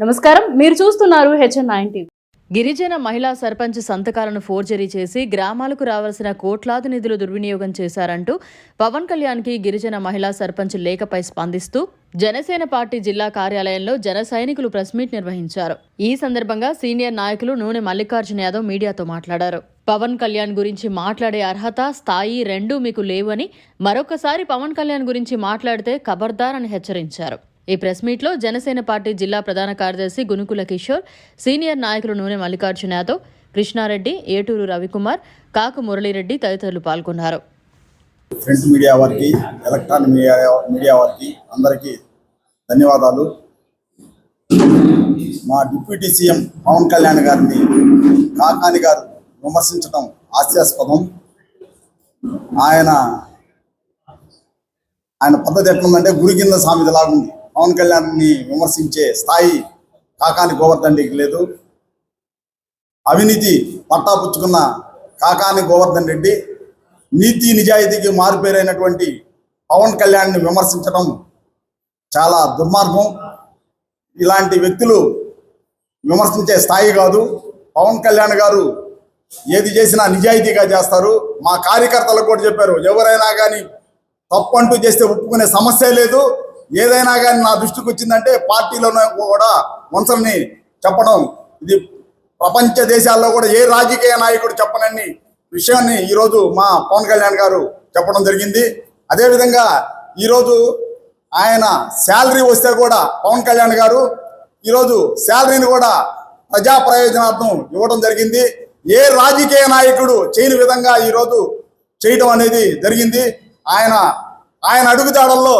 నమస్కారం, మీరు చూస్తున్నారు HN9 టీవీ. గిరిజన మహిళా సర్పంచ్ సంతకాలను ఫోర్జరీ చేసి గ్రామాలకు రావాల్సిన కోట్లాది నిధులు దుర్వినియోగం చేశారంటూ పవన్ కళ్యాణ్కి గిరిజన మహిళా సర్పంచ్ లేఖపై స్పందిస్తూ జనసేన పార్టీ జిల్లా కార్యాలయంలో జన సైనికులు ప్రెస్ మీట్ నిర్వహించారు. ఈ సందర్భంగా సీనియర్ నాయకులు నూనె మల్లికార్జున యాదవ్ మీడియాతో మాట్లాడారు. పవన్ కళ్యాణ్ గురించి మాట్లాడే అర్హత, స్థాయి రెండూ మీకు లేవని, మరొకసారి పవన్ కళ్యాణ్ గురించి మాట్లాడితే ఖబర్దార్ అని హెచ్చరించారు. ఈ ప్రెస్ మీట్లో జనసేన పార్టీ జిల్లా ప్రధాన కార్యదర్శి గునుకుల కిషోర్, సీనియర్ నాయకులు నూనె మల్లికార్జున యాదవ్, కృష్ణారెడ్డి, ఏటూరు రవికుమార్, కాకు మురళీరెడ్డి తదితరులు పాల్గొన్నారు. ప్రింట్ మీడియా వారికి, ఎలక్ట్రానిక్ మీడియా వారికి అందరికీ ధన్యవాదాలు. మా డిప్యూటీ సీఎం పవన్ కళ్యాణ్ గారిని కాకాని గారు విమర్శించడం హాస్యాస్పదం. ఆయన పద్ధతి ఎట్లుందంటే గురి కింద సామెతలాగా ఉంది. పవన్ కళ్యాణ్ని విమర్శించే స్థాయి కాకాని గోవర్ధన్ రెడ్డికి లేదు. అవినీతి పట్టాపుచ్చుకున్న కాకాని గోవర్ధన్ రెడ్డి నీతి నిజాయితీకి మారుపేరైనటువంటి పవన్ కళ్యాణ్ని విమర్శించడం చాలా దుర్మార్గం. ఇలాంటి వ్యక్తులు విమర్శించే స్థాయి కాదు. పవన్ కళ్యాణ్ గారు ఏది చేసినా నిజాయితీగా చేస్తారు. మా కార్యకర్తలకు కూడా చెప్పారు, ఎవరైనా కానీ తప్పు అంటూ చేస్తే ఒప్పుకునే సమస్య లేదు. ఏదైనా కానీ నా దృష్టికి వచ్చిందంటే పార్టీలోనే కూడా వంశల్ని చెప్పడం, ఇది ప్రపంచ దేశాల్లో కూడా ఏ రాజకీయ నాయకుడు చెప్పనని విషయాన్ని ఈరోజు మా పవన్ కళ్యాణ్ గారు చెప్పడం జరిగింది. అదేవిధంగా ఈరోజు ఆయన శాలరీ వస్తే కూడా పవన్ కళ్యాణ్ గారు ఈరోజు శాలరీని కూడా ప్రజా ప్రయోజనార్థం ఇవ్వడం జరిగింది. ఏ రాజకీయ నాయకుడు చేయని విధంగా ఈరోజు చేయడం అనేది జరిగింది. ఆయన అడుగుదాడల్లో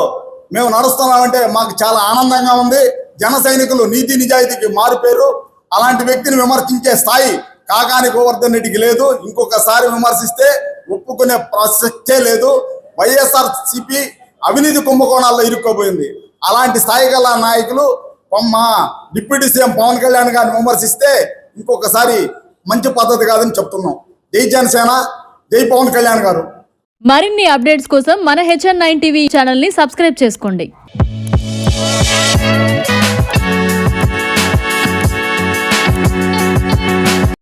మేము నడుస్తున్నామంటే మాకు చాలా ఆనందంగా ఉంది. జన సైనికులు నీతి నిజాయితీకి మారుపేరు. అలాంటి వ్యక్తిని విమర్శించే స్థాయి కాకాని గోవర్ధన్ రెడ్డికి లేదు. ఇంకొకసారి విమర్శిస్తే ఒప్పుకునే ప్రసక్తే లేదు. వైఎస్ఆర్సీపీ అవినీతి కుంభకోణాల్లో ఇరుక్కోబోయింది. అలాంటి స్థాయి గల నాయకులు మా డిప్యూటీ సీఎం పవన్ కళ్యాణ్ గారిని విమర్శిస్తే ఇంకొకసారి మంచి పద్ధతి కాదని చెప్తున్నాం. జై జనసేన, జై పవన్ కళ్యాణ్ గారు. మరిన్ని అప్డేట్స్ కోసం మన HN9 టీవీ ఛానల్ని సబ్స్క్రైబ్ చేసుకోండి.